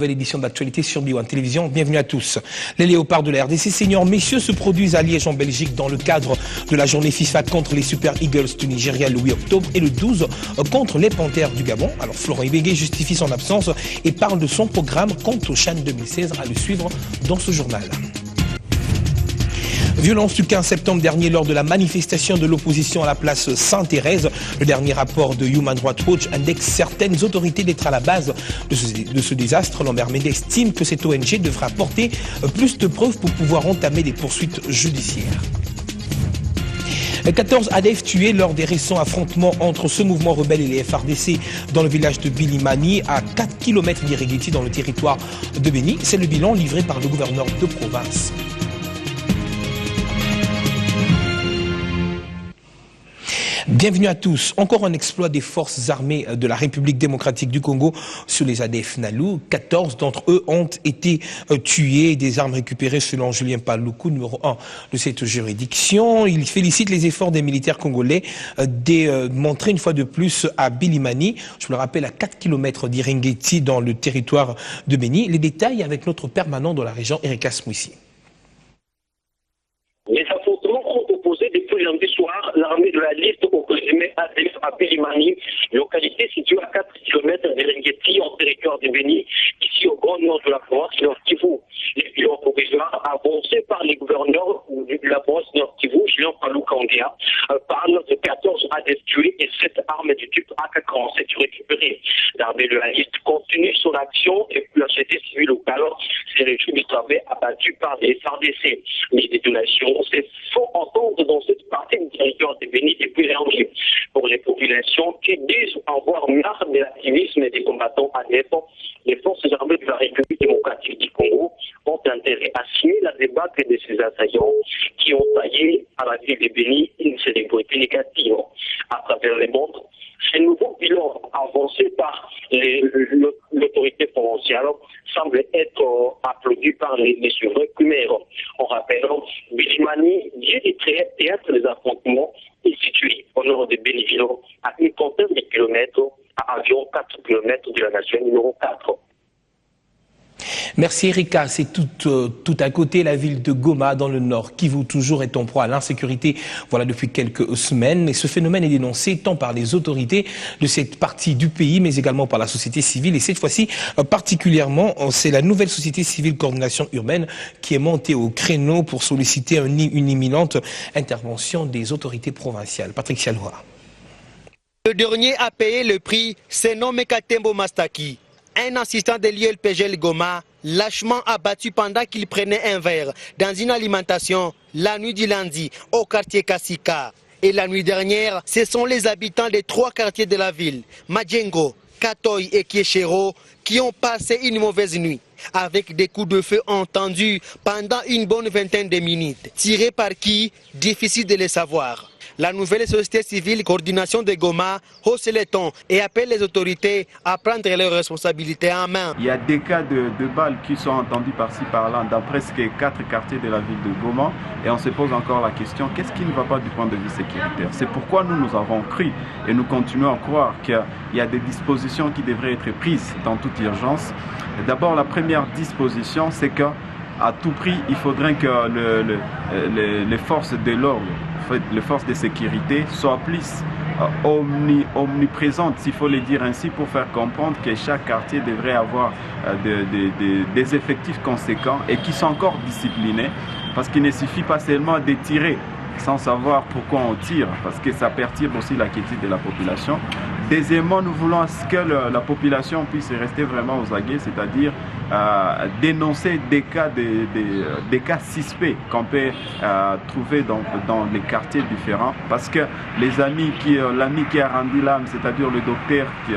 Nouvelle édition d'actualité sur B1 Télévision. Bienvenue à tous. Les léopards de la RDC seniors messieurs se produisent à Liège en Belgique dans le cadre de la journée FIFA contre les Super Eagles du Nigeria le 8 octobre et le 12 contre les Panthères du Gabon. Alors Florent Ibégué justifie son absence et parle de son programme contre au CHAN 2016 à le suivre dans ce journal. Violence du 15 septembre dernier lors de la manifestation de l'opposition à la place Sainte-Thérèse. Le dernier rapport de Human Rights Watch indexe certaines autorités d'être à la base de ce désastre. Lambert Mende estime que cette ONG devra apporter plus de preuves pour pouvoir entamer des poursuites judiciaires. 14 ADF tués lors des récents affrontements entre ce mouvement rebelle et les FARDC dans le village de Bilimani, à 4 km d'Iriguiti dans le territoire de Béni. C'est le bilan livré par le gouverneur de province. Bienvenue à tous. Encore un exploit des forces armées de la République démocratique du Congo sur les ADF Nalu. 14 d'entre eux ont été tués, des armes récupérées selon Julien Paluku, numéro 1 de cette juridiction. Il félicite les efforts des militaires congolais démontrés une fois de plus à Bilimani. Je vous le rappelle, à 4 km d'Iringeti dans le territoire de Béni. Les détails avec notre permanent dans la région, Erika Smouissi. Les affrontements ont opposé depuis lundi soir l'armée de la liste au régiment ADF à Bilimani, localité située à 4 km d'Eringeti en territoire de Béni, ici au grand nord de la province Nord Kivu. Les bilans provisoires avancés par les gouverneurs de la province Nord Kivu, Julien Paluku, parlent de 14 ADF tués et 7 armes du type AK-47 récupérées. L'armée de la liste continue son action et la société civile locale s'est réjouie du travail abattu par les FARDC. Les détonations se font entendre dans cette partie du territoire de Béni depuis lundi. Pour les populations qui disent avoir marre de l'activisme des combattants ADF, les forces armées de la République démocratique du Congo ont intérêt à signer la débattre de ces assaillants qui ont taillé à la ville de Béni une célébrité négative. À travers les mondes, ces nouveaux bilans avancés par l'autorité provinciale semblent être applaudis par les souverains khmers. En rappelant, Bilimani, lieu du théâtre des affrontements, est situé au nord de Béniville, à une trentaine de kilomètres, à environ 4 km de la nation numéro 4. Merci Erika, c'est tout à côté la ville de Goma dans le nord. Kivu toujours est en proie à l'insécurité voilà depuis quelques semaines et ce phénomène est dénoncé tant par les autorités de cette partie du pays mais également par la société civile et cette fois-ci particulièrement c'est la nouvelle société civile coordination urbaine qui est montée au créneau pour solliciter une imminente intervention des autorités provinciales. Patrick Chaloua. Le dernier a payé le prix, c'est nommé Katembo Mastaki. Un assistant de l'ILPGL Goma, lâchement abattu pendant qu'il prenait un verre dans une alimentation la nuit du lundi au quartier Kassika. Et la nuit dernière, ce sont les habitants des 3 quartiers de la ville, Madjengo, Katoy et Kieshero, qui ont passé une mauvaise nuit, avec des coups de feu entendus pendant une bonne vingtaine de minutes. Tirés par qui? Difficile de le savoir. La nouvelle société civile coordination de Goma hausse les tons et appelle les autorités à prendre leurs responsabilités en main. Il y a des cas de balles qui sont entendus par-ci par-là dans presque 4 quartiers de la ville de Goma et on se pose encore la question, qu'est-ce qui ne va pas du point de vue sécuritaire? C'est pourquoi nous avons cru et nous continuons à croire qu'il y a des dispositions qui devraient être prises dans toute urgence. D'abord, la première disposition, c'est qu'à tout prix, il faudrait que les forces de l'ordre, les forces de sécurité soient plus omniprésentes, s'il faut le dire ainsi, pour faire comprendre que chaque quartier devrait avoir des effectifs conséquents et qui sont encore disciplinés, parce qu'il ne suffit pas seulement de tirer sans savoir pourquoi on tire, parce que ça perturbe aussi la quiétude de la population. Deuxièmement, nous voulons que la population puisse rester vraiment aux aguets, c'est-à-dire dénoncer des cas suspects qu'on peut trouver dans les quartiers différents, parce que l'ami qui a rendu l'âme, c'est-à-dire le docteur qui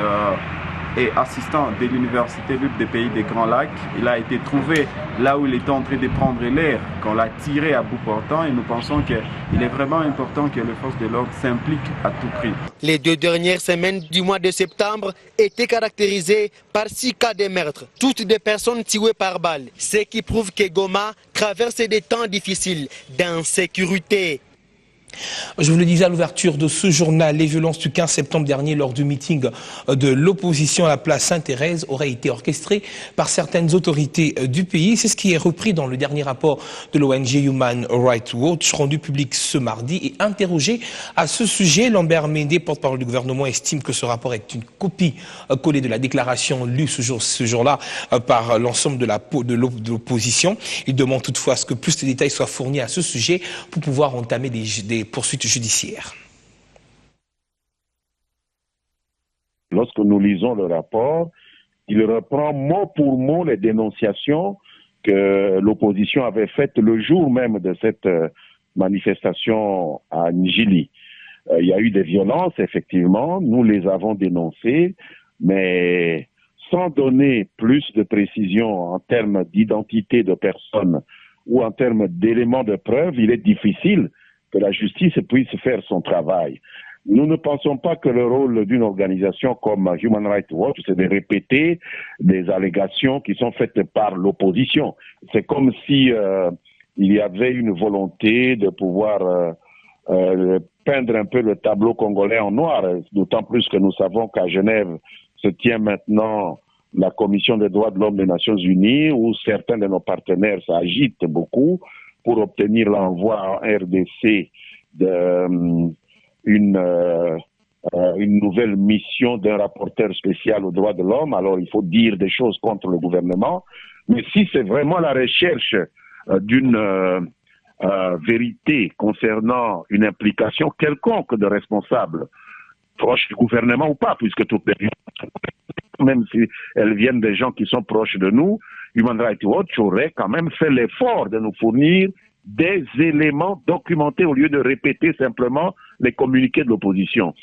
et assistant de l'Université libre des pays des Grands Lacs. Il a été trouvé là où il était en train de prendre l'air, qu'on l'a tiré à bout portant et nous pensons qu'il est vraiment important que les forces de l'ordre s'impliquent à tout prix. Les 2 dernières semaines du mois de septembre étaient caractérisées par 6 cas de meurtre, toutes des personnes tuées par balle, ce qui prouve que Goma traverse des temps difficiles d'insécurité. Je vous le disais à l'ouverture de ce journal, les violences du 15 septembre dernier lors du meeting de l'opposition à la place Sainte-Thérèse auraient été orchestrées par certaines autorités du pays. C'est ce qui est repris dans le dernier rapport de l'ONG Human Rights Watch rendu public ce mardi. Et interrogé à ce sujet, Lambert Mende, porte-parole du gouvernement, estime que ce rapport est une copie collée de la déclaration lue ce jour-là par l'ensemble de l'opposition. Il demande toutefois à ce que plus de détails soient fournis à ce sujet pour pouvoir entamer des poursuites judiciaires. Lorsque nous lisons le rapport, il reprend mot pour mot les dénonciations que l'opposition avait faites le jour même de cette manifestation à Njili. Il y a eu des violences, effectivement, nous les avons dénoncées, mais sans donner plus de précision en termes d'identité de personnes ou en termes d'éléments de preuve, il est difficile que la justice puisse faire son travail. Nous ne pensons pas que le rôle d'une organisation comme Human Rights Watch, c'est de répéter des allégations qui sont faites par l'opposition. C'est comme si il y avait une volonté de pouvoir peindre un peu le tableau congolais en noir, d'autant plus que nous savons qu'à Genève se tient maintenant la Commission des droits de l'homme des Nations Unies, où certains de nos partenaires s'agitent beaucoup pour obtenir l'envoi en RDC une nouvelle mission d'un rapporteur spécial aux droits de l'homme. Alors il faut dire des choses contre le gouvernement. Mais si c'est vraiment la recherche d'une vérité concernant une implication quelconque de responsables, proches du gouvernement ou pas, puisque toutes les même si elles viennent des gens qui sont proches de nous, Human Rights Watch aurait quand même fait l'effort de nous fournir des éléments documentés au lieu de répéter simplement les communiqués de l'opposition.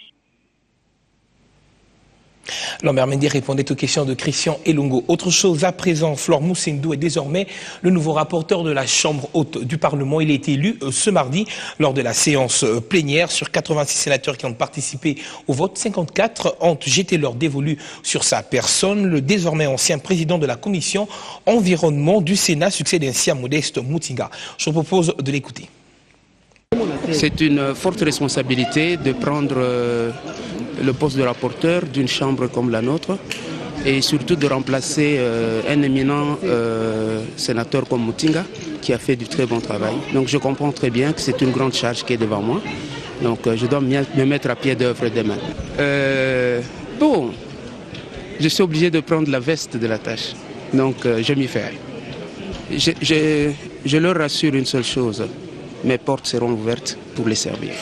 Lambert Mende répondait aux questions de Christian Elongo. Autre chose à présent, Flore Moussendou est désormais le nouveau rapporteur de la Chambre haute du Parlement. Il a été élu ce mardi lors de la séance plénière. Sur 86 sénateurs qui ont participé au vote, 54 ont jeté leur dévolu sur sa personne. Le désormais ancien président de la commission environnement du Sénat succède ainsi à Modeste Mutinga. Je vous propose de l'écouter. C'est une forte responsabilité de prendre le poste de rapporteur d'une chambre comme la nôtre et surtout de remplacer un éminent sénateur comme Mutinga qui a fait du très bon travail. Donc je comprends très bien que c'est une grande charge qui est devant moi. Donc je dois me mettre à pied d'œuvre demain. Bon, je suis obligé de prendre la veste de la tâche. Donc je m'y fais. Je leur rassure une seule chose. Mes portes seront ouvertes pour les servir.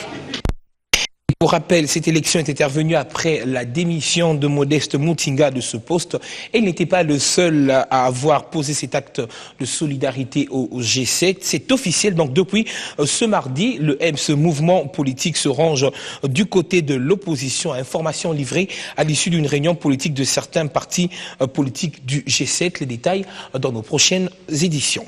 Pour rappel, cette élection est intervenue après la démission de Modeste Mutinga de ce poste. Et il n'était pas le seul à avoir posé cet acte de solidarité au G7. C'est officiel. Donc depuis ce mardi, le EMS, mouvement politique, se range du côté de l'opposition. Information livrée à l'issue d'une réunion politique de certains partis politiques du G7. Les détails dans nos prochaines éditions.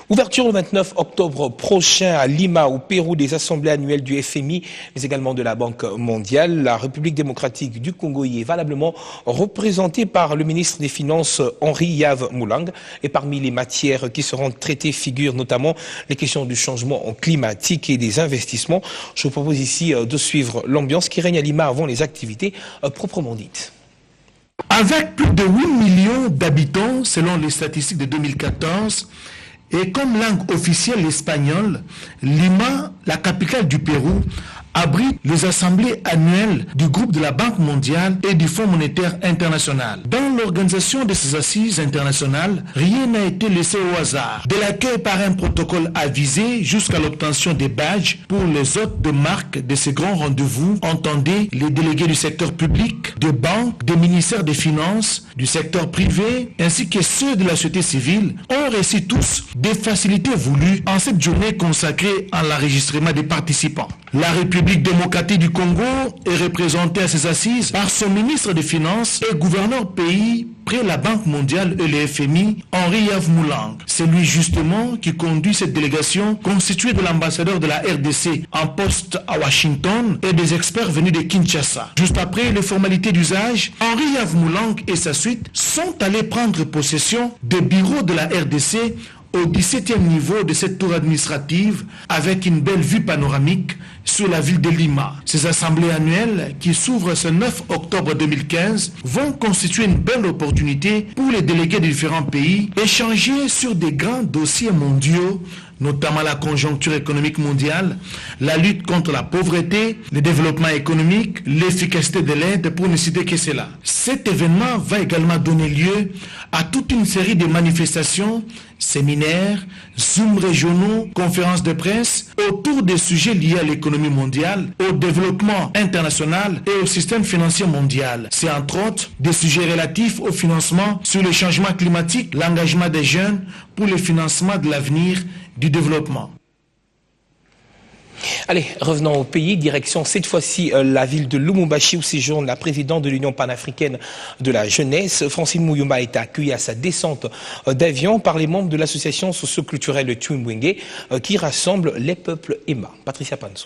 Ouverture le 29 octobre prochain à Lima, au Pérou, des assemblées annuelles du FMI, mais également de la Banque mondiale. La République démocratique du Congo y est valablement représentée par le ministre des Finances, Henri Yves Moulang. Et parmi les matières qui seront traitées figurent notamment les questions du changement climatique et des investissements. Je vous propose ici de suivre l'ambiance qui règne à Lima avant les activités proprement dites. Avec plus de 8 millions d'habitants selon les statistiques de 2014, et comme langue officielle l'espagnol, Lima, la capitale du Pérou, abrite les assemblées annuelles du groupe de la Banque mondiale et du Fonds monétaire international. Dans l'organisation de ces assises internationales, rien n'a été laissé au hasard. De l'accueil par un protocole avisé jusqu'à l'obtention des badges pour les hôtes de marque de ces grands rendez-vous, entendez les délégués du secteur public, des banques, des ministères des Finances, du secteur privé, ainsi que ceux de la société civile, ont reçu tous des facilités voulues en cette journée consacrée à l'enregistrement des participants. La République démocratique du Congo est représentée à ces assises par son ministre des Finances et gouverneur pays près la Banque mondiale et le FMI, Henri Yves Moulang. C'est lui justement qui conduit cette délégation constituée de l'ambassadeur de la RDC en poste à Washington et des experts venus de Kinshasa. Juste après les formalités d'usage, Henri Yves Moulang et sa suite sont allés prendre possession des bureaux de la RDC au 17e niveau de cette tour administrative avec une belle vue panoramique sur la ville de Lima. Ces assemblées annuelles, qui s'ouvrent ce 9 octobre 2015, vont constituer une belle opportunité pour les délégués de différents pays échanger sur des grands dossiers mondiaux, notamment la conjoncture économique mondiale, la lutte contre la pauvreté, le développement économique, l'efficacité de l'aide, pour ne citer que cela. Cet événement va également donner lieu à toute une série de manifestations, séminaires, Zoom régionaux, conférences de presse autour des sujets liés à l'économie mondiale, au développement international et au système financier mondial. C'est entre autres des sujets relatifs au financement sur le changement climatique, l'engagement des jeunes pour le financement de l'avenir du développement. Allez, revenons au pays, direction cette fois-ci la ville de Lumumbashi où séjourne la présidente de l'Union panafricaine de la jeunesse. Francine Muyumba est accueillie à sa descente d'avion par les membres de l'association socio-culturelle Timbunge qui rassemble les peuples Emma. Patricia Panzo.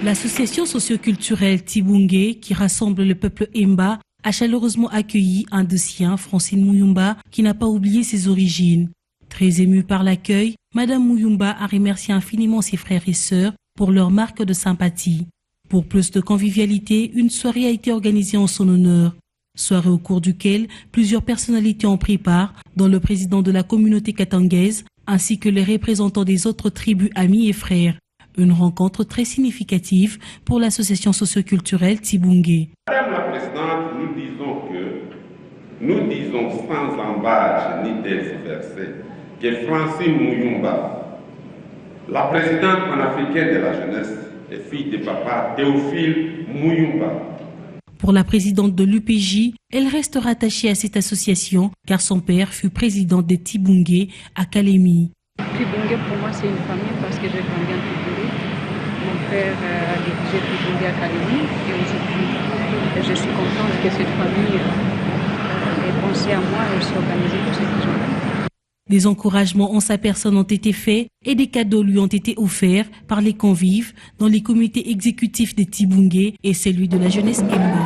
L'association socio-culturelle Timbunge qui rassemble le peuple Emba a chaleureusement accueilli un de siens, Francine Muyumba, qui n'a pas oublié ses origines. Très émue par l'accueil, Madame Muyumba a remercié infiniment ses frères et sœurs pour leur marque de sympathie. Pour plus de convivialité, une soirée a été organisée en son honneur. Soirée au cours duquel plusieurs personnalités ont pris part, dont le président de la communauté katangaise, ainsi que les représentants des autres tribus amis et frères. Une rencontre très significative pour l'association socio-culturelle Timbunge. Madame la Présidente, nous disons sans embâche ni tergiverser que Francine Muyumba, la présidente panafricaine de la jeunesse, est fille de papa Théophile Muyumba. Pour la présidente de l'UPJ, elle reste rattachée à cette association car son père fut président de Timbunge à Kalemi. Timbunge pour moi c'est une famille parce que j'ai grandi en Timbunge. Mon père a dirigé Timbunge à Kalemi et aujourd'hui je suis contente que cette famille ait pensé à moi et s'organisé pour cette journée. Des encouragements en sa personne ont été faits et des cadeaux lui ont été offerts par les convives dans les comités exécutifs de Timbunge et celui de la jeunesse Emma.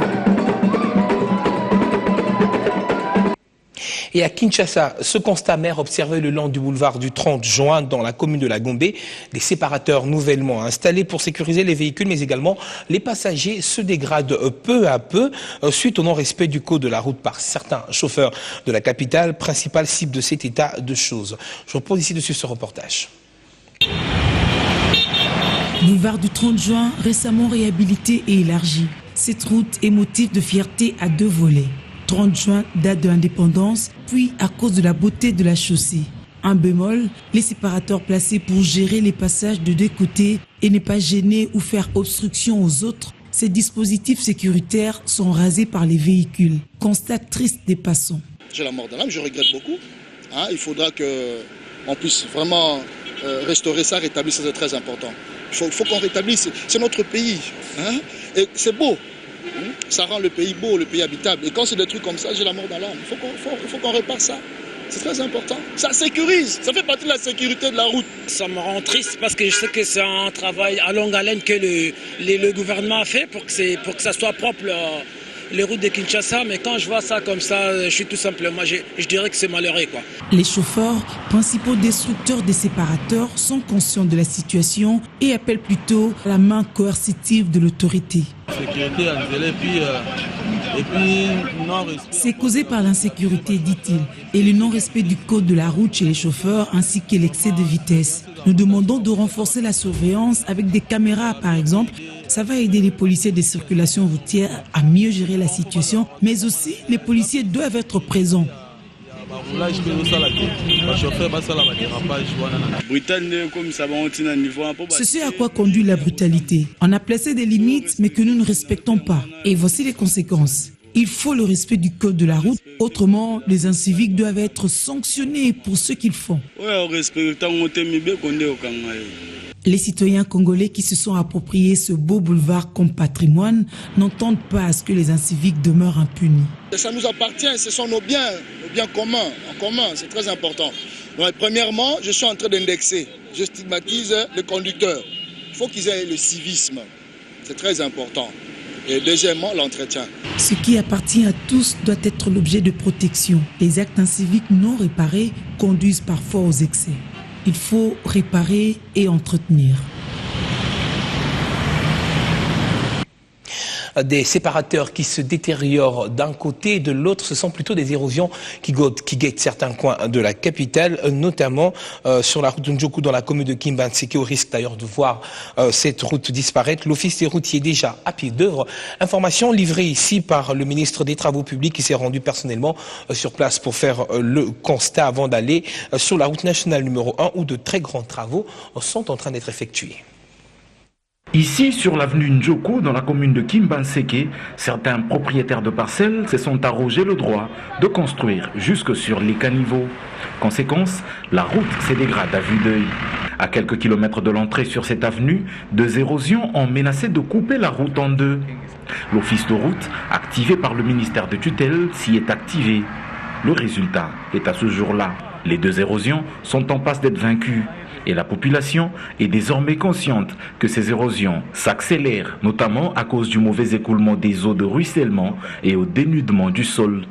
Et à Kinshasa, ce constat maire observé le long du boulevard du 30 juin dans la commune de la Gombe, des séparateurs nouvellement installés pour sécuriser les véhicules mais également les passagers se dégradent peu à peu suite au non-respect du code de la route par certains chauffeurs de la capitale, principale cible de cet état de choses. Je vous propose ici de suivre ce reportage. Boulevard du 30 juin, récemment réhabilité et élargi. Cette route est motif de fierté à deux volets. 30 juin, date de l'indépendance, puis à cause de la beauté de la chaussée. Un bémol, les séparateurs placés pour gérer les passages de deux côtés et ne pas gêner ou faire obstruction aux autres, ces dispositifs sécuritaires sont rasés par les véhicules. Constat triste des passants. J'ai la mort d'un âme, je regrette beaucoup. Il faudra qu'on puisse vraiment restaurer ça, rétablir ça, c'est très important. Il faut qu'on rétablisse, c'est notre pays. Et c'est beau. Ça rend le pays beau, le pays habitable. Et quand c'est des trucs comme ça, j'ai la mort dans l'âme. Il faut qu'on répare ça. C'est très important. Ça sécurise. Ça fait partie de la sécurité de la route. Ça me rend triste parce que je sais que c'est un travail à longue haleine que le gouvernement a fait pour que ça soit propre, les routes de Kinshasa. Mais quand je vois ça comme ça, je suis tout simplement, je dirais que c'est malheureux, quoi. Les chauffeurs, principaux destructeurs des séparateurs, sont conscients de la situation et appellent plutôt la main coercitive de l'autorité. C'est causé par l'insécurité, dit-il, et le non-respect du code de la route chez les chauffeurs ainsi que l'excès de vitesse. Nous demandons de renforcer la surveillance avec des caméras, par exemple. Ça va aider les policiers des circulations routières à mieux gérer la situation, mais aussi les policiers doivent être présents. C'est ce à quoi conduit la brutalité. On a placé des limites, mais que nous ne respectons pas. Et voici les conséquences. Il faut le respect du code de la route, autrement les inciviques doivent être sanctionnés pour ce qu'ils font. Les citoyens congolais qui se sont appropriés ce beau boulevard comme patrimoine n'entendent pas à ce que les inciviques demeurent impunis. Ça nous appartient, ce sont nos biens communs, en commun, c'est très important. Donc, premièrement, je suis en train d'indexer, je stigmatise les conducteurs. Il faut qu'ils aient le civisme, c'est très important. Et deuxièmement, l'entretien. Ce qui appartient à tous doit être l'objet de protection. Les actes inciviques non réparés conduisent parfois aux excès. il faut réparer et entretenir. Des séparateurs qui se détériorent d'un côté et de l'autre, ce sont plutôt des érosions qui guettent certains coins de la capitale, notamment sur la route Ndjoku dans la commune de Kimbanseke, au risque d'ailleurs de voir cette route disparaître. L'office des routiers est déjà à pied d'œuvre. Information livrée ici par le ministre des Travaux publics qui s'est rendu personnellement sur place pour faire le constat avant d'aller sur la route nationale numéro 1 où de très grands travaux sont en train d'être effectués. Ici, sur l'avenue Ndjoku, dans la commune de Kimbanseke, certains propriétaires de parcelles se sont arrogés le droit de construire jusque sur les caniveaux. Conséquence, la route se dégrade à vue d'œil. À quelques kilomètres de l'entrée sur cette avenue, deux érosions ont menacé de couper la route en deux. L'office de route, activé par le ministère de tutelle, s'y est activé. Le résultat est à ce jour-là. Les deux érosions sont en passe d'être vaincues. Et la population est désormais consciente que ces érosions s'accélèrent, notamment à cause du mauvais écoulement des eaux de ruissellement et au dénudement du sol.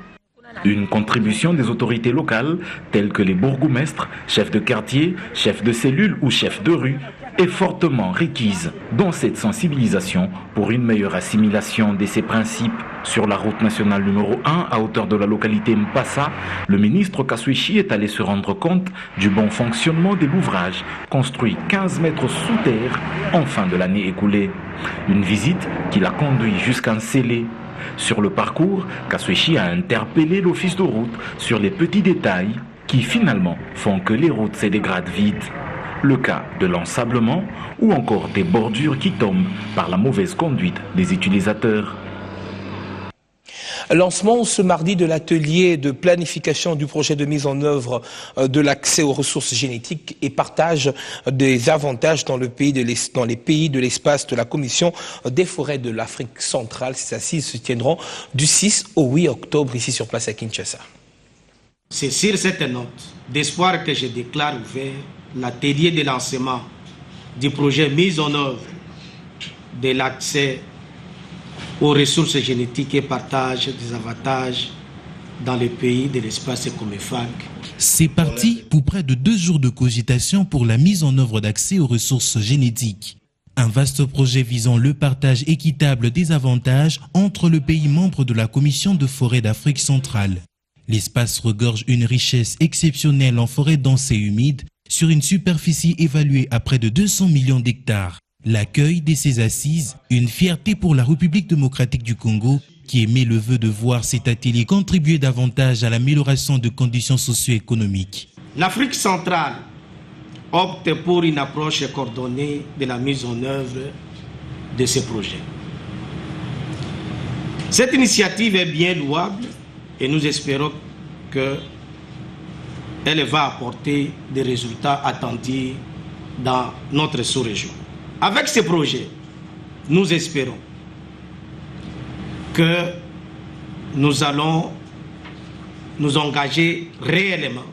Une contribution des autorités locales, telles que les bourgmestres, chefs de quartier, chefs de cellule ou chefs de rue, est fortement requise dans cette sensibilisation pour une meilleure assimilation de ces principes. Sur la route nationale numéro 1, à hauteur de la localité Mpassa, le ministre Kaswechi est allé se rendre compte du bon fonctionnement de l'ouvrage, construit 15 mètres sous terre en fin de l'année écoulée. Une visite qui l'a conduit jusqu'à Nsélé. Sur le parcours, Kaswechi a interpellé l'office de route sur les petits détails qui finalement font que les routes se dégradent vite. Le cas de l'ensablement ou encore des bordures qui tombent par la mauvaise conduite des utilisateurs. Lancement ce mardi de l'atelier de planification du projet de mise en œuvre de l'accès aux ressources génétiques et partage des avantages dans les pays de l'espace de la Commission des forêts de l'Afrique centrale. Ces assises se tiendront du 6 au 8 octobre ici sur place à Kinshasa. C'est sur cette note d'espoir que je déclare ouvert l'atelier de lancement du projet mise en œuvre de l'accès aux ressources génétiques et partage des avantages dans les pays de l'espace COMEFAC. C'est parti pour près de 2 jours de cogitation pour la mise en œuvre d'accès aux ressources génétiques. Un vaste projet visant le partage équitable des avantages entre les pays membres de la Commission de forêt d'Afrique centrale. L'espace regorge une richesse exceptionnelle en forêt dense et humide sur une superficie évaluée à près de 200 millions d'hectares. L'accueil de ces assises, une fierté pour la République démocratique du Congo qui émet le vœu de voir cet atelier contribuer davantage à l'amélioration de conditions socio-économiques. L'Afrique centrale opte pour une approche coordonnée de la mise en œuvre de ces projets. Cette initiative est bien louable et nous espérons qu'elle va apporter des résultats attendus dans notre sous-région. Avec ces projets, nous espérons que nous allons nous engager réellement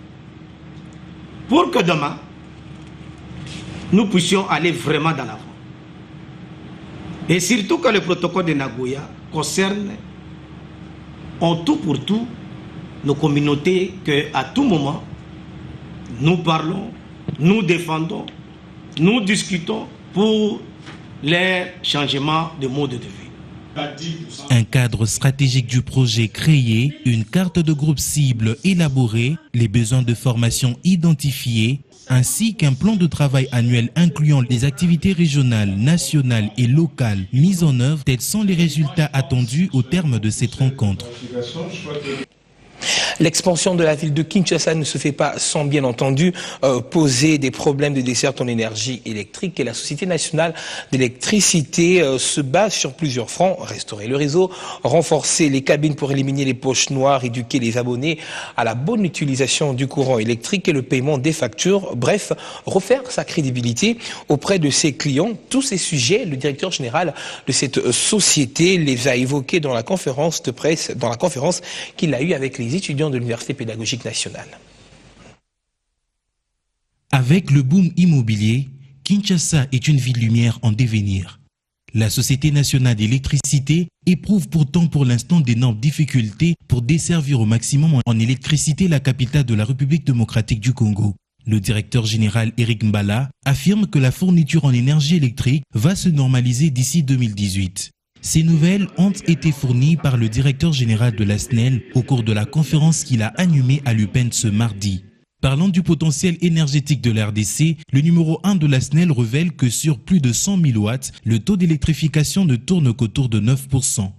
pour que demain, nous puissions aller vraiment dans l'avant. Et surtout que le protocole de Nagoya concerne en tout pour tout nos communautés qu'à tout moment, nous parlons, nous défendons, nous discutons pour les changements de mode de vie. Un cadre stratégique du projet créé, une carte de groupe cible élaborée, les besoins de formation identifiés, ainsi qu'un plan de travail annuel incluant les activités régionales, nationales et locales mises en œuvre, tels sont les résultats attendus au terme de cette rencontre. L'expansion de la ville de Kinshasa ne se fait pas sans bien entendu poser des problèmes de desserte en énergie électrique et la Société nationale d'électricité se base sur plusieurs fronts: restaurer le réseau, renforcer les cabines pour éliminer les poches noires, éduquer les abonnés à la bonne utilisation du courant électrique et le paiement des factures, bref, refaire sa crédibilité auprès de ses clients. Tous ces sujets, le directeur général de cette société les a évoqués dans la conférence de presse, qu'il a eue avec les étudiants de l'Université pédagogique nationale. Avec le boom immobilier, Kinshasa est une ville lumière en devenir. La Société nationale d'électricité éprouve pourtant pour l'instant d'énormes difficultés pour desservir au maximum en électricité la capitale de la République démocratique du Congo. Le directeur général Eric Mbala affirme que la fourniture en énergie électrique va se normaliser d'ici 2018. Ces nouvelles ont été fournies par le directeur général de la SNEL au cours de la conférence qu'il a animée à l'UPEN ce mardi. Parlant du potentiel énergétique de l'RDC, le numéro 1 de la SNEL révèle que sur plus de 100 000 watts, le taux d'électrification ne tourne qu'autour de 9%.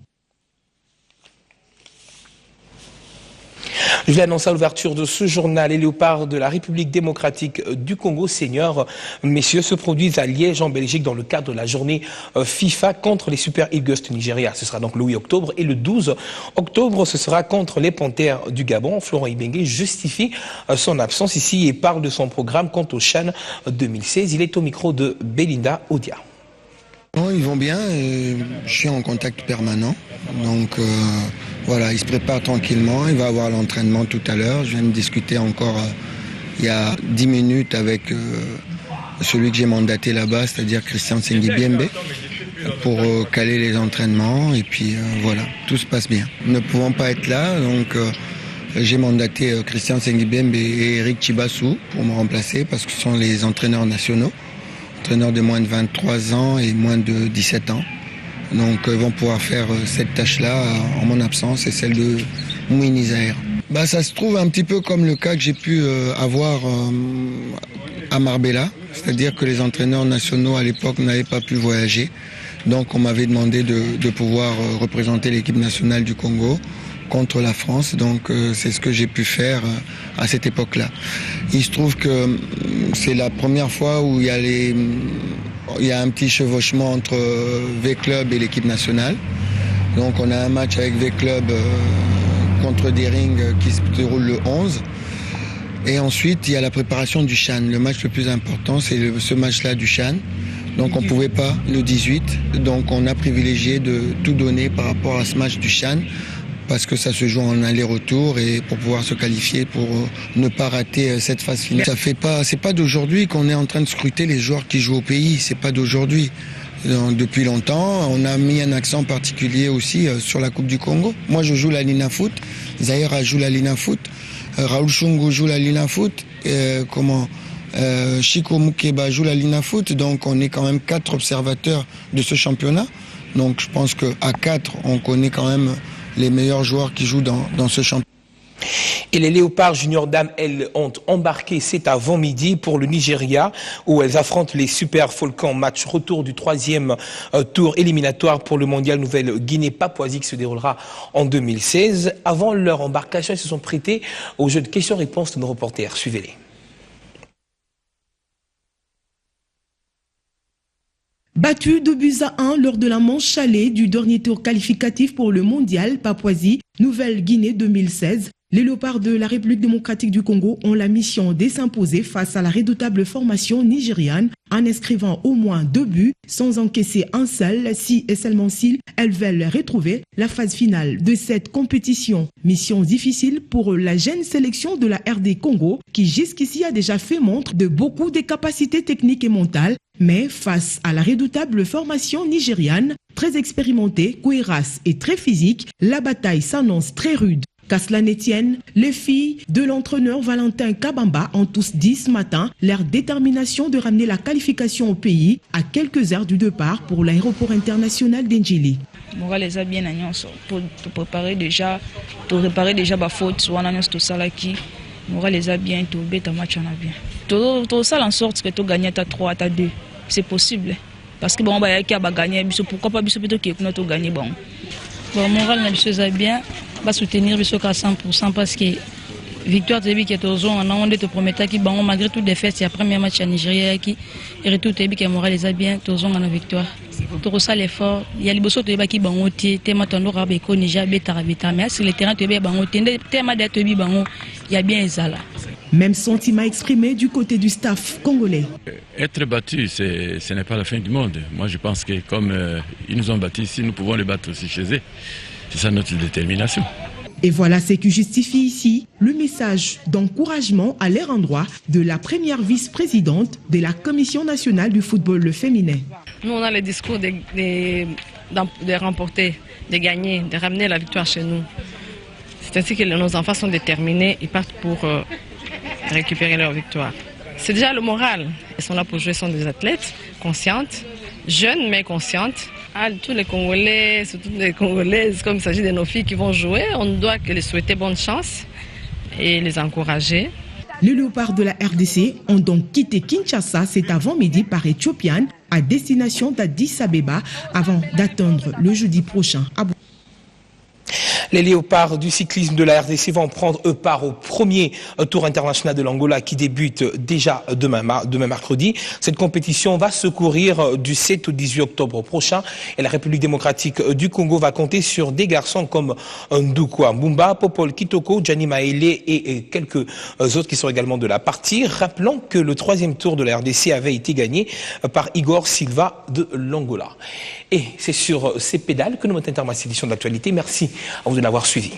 Je l'ai annoncé à l'ouverture de ce journal, les léopards de la République démocratique du Congo senior, messieurs, se produisent à Liège en Belgique dans le cadre de la journée FIFA contre les Super Eagles du Nigeria. Ce sera donc le 8 octobre et le 12 octobre, ce sera contre les Panthères du Gabon. Florent Ibenge justifie son absence ici et parle de son programme quant au CHAN 2016. Il est au micro de Belinda Odia. Non, ils vont bien, je suis en contact permanent, donc voilà, il se prépare tranquillement, il va avoir l'entraînement tout à l'heure. Je viens de discuter encore il y a 10 minutes avec celui que j'ai mandaté là-bas, c'est-à-dire Christian Sengibiembe, pour caler les entraînements, et puis voilà, tout se passe bien. Nous ne pouvons pas être là, donc j'ai mandaté Christian Sengibiembe et Eric Chibassou pour me remplacer, parce que ce sont les entraîneurs nationaux. Entraîneurs de moins de 23 ans et moins de 17 ans. Donc ils vont pouvoir faire cette tâche-là en mon absence et celle de Mouini Zahir. Ça se trouve un petit peu comme le cas que j'ai pu avoir à Marbella, c'est-à-dire que les entraîneurs nationaux à l'époque n'avaient pas pu voyager. Donc on m'avait demandé de pouvoir représenter l'équipe nationale du Congo contre la France, donc c'est ce que j'ai pu faire à cette époque-là. Il se trouve que c'est la première fois où il y a un petit chevauchement entre V-Club et l'équipe nationale. Donc on a un match avec V-Club contre Dering qui se déroule le 11. Et ensuite, il y a la préparation du CHAN. Le match le plus important, c'est ce match-là du CHAN. Donc on ne pouvait pas le 18. Donc on a privilégié de tout donner par rapport à ce match du CHAN, parce que ça se joue en aller-retour et pour pouvoir se qualifier, pour ne pas rater cette phase finale. C'est pas d'aujourd'hui qu'on est en train de scruter les joueurs qui jouent au pays, c'est pas d'aujourd'hui. Depuis longtemps, on a mis un accent particulier aussi sur la Coupe du Congo. Moi, je joue la Lina Foot, Zahira joue la Lina Foot, Raoul Shungu joue la Lina Foot, Chico Mukeba joue la Lina Foot, donc on est quand même 4 observateurs de ce championnat. Donc je pense qu'à 4, on connaît quand même les meilleurs joueurs qui jouent dans ce championnat. Et les Léopards Junior Dames, elles, ont embarqué cet avant-midi pour le Nigeria, où elles affrontent les Super Falcons. Match retour du 3e tour éliminatoire pour le mondial Nouvelle-Guinée-Papouasie qui se déroulera en 2016. Avant leur embarcation, elles se sont prêtées au jeu de questions-réponses de nos reporters. Suivez-les. Battu 2-1 lors de la manche allée du dernier tour qualificatif pour le mondial Papouasie Nouvelle-Guinée 2016, les Léopards de la République démocratique du Congo ont la mission de s'imposer face à la redoutable formation nigériane en inscrivant au moins 2 buts sans encaisser un seul, si et seulement si elles veulent retrouver la phase finale de cette compétition. Mission difficile pour la jeune sélection de la RD Congo qui jusqu'ici a déjà fait montre de beaucoup de capacités techniques et mentales, mais face à la redoutable formation nigériane, très expérimentée, cohérente et très physique, la bataille s'annonce très rude. Qu'à cela ne tienne, les filles de l'entraîneur Valentin Kabamba ont tous dit ce matin leur détermination de ramener la qualification au pays à quelques heures du départ pour l'aéroport international d'Ndjili. On les a bien pour préparer déjà, pour réparer déjà ma faute, soit on tout ça là qui, on les a bien, tout bête match on a bien. Tout ça en sorte que tu gagnes à 3 à 2, c'est possible parce que bon on va gagner, pourquoi pas plutôt que nous gagner bon. Bon moral n'a pas bien. Va soutenir à 100% parce que victoire de qui est aux zones on a te promettait qui bon malgré tout défaite c'est le premier match à Nigeria qui et retour de qui moral les a bien aux zones en victoire tout ça l'effort il y a les bossos de qui bon otie tema tondo rabe ko Niger betarabita mais sur le terrain te be bon otie tema de te bi bon il y a bien ça là. Même sentiment exprimé du côté du staff congolais. Être battu, ce n'est pas la fin du monde. Moi, je pense que comme ils nous ont battus ici, nous pouvons les battre aussi chez eux. C'est ça notre détermination. Et voilà ce qui justifie ici le message d'encouragement à leur endroit de la première vice-présidente de la Commission nationale du football féminin. Nous, on a le discours de remporter, de gagner, de ramener la victoire chez nous. C'est ainsi que nos enfants sont déterminés, ils partent pour récupérer leur victoire. c'est déjà le moral. Elles sont là pour jouer, sont des athlètes conscientes, jeunes mais conscientes. Tous les Congolais, surtout les Congolaises, comme il s'agit de nos filles qui vont jouer, on ne doit que les souhaiter bonne chance et les encourager. Les léopards de la RDC ont donc quitté Kinshasa cet avant-midi par Ethiopian à destination d'Addis Abeba avant d'attendre le jeudi prochain à Bukavu. Les léopards du cyclisme de la RDC vont prendre part au premier tour international de l'Angola qui débute déjà demain mercredi. Cette compétition va se courir du 7 au 18 octobre prochain et la République démocratique du Congo va compter sur des garçons comme Ndukwa Mbumba, Popol Kitoko, Gianni Maele et quelques autres qui sont également de la partie. Rappelons que le troisième tour de la RDC avait été gagné par Igor Silva de l'Angola. Et c'est sur ces pédales que nous mettons terme à cette édition de l'actualité. Merci à vous de l'avoir suivi.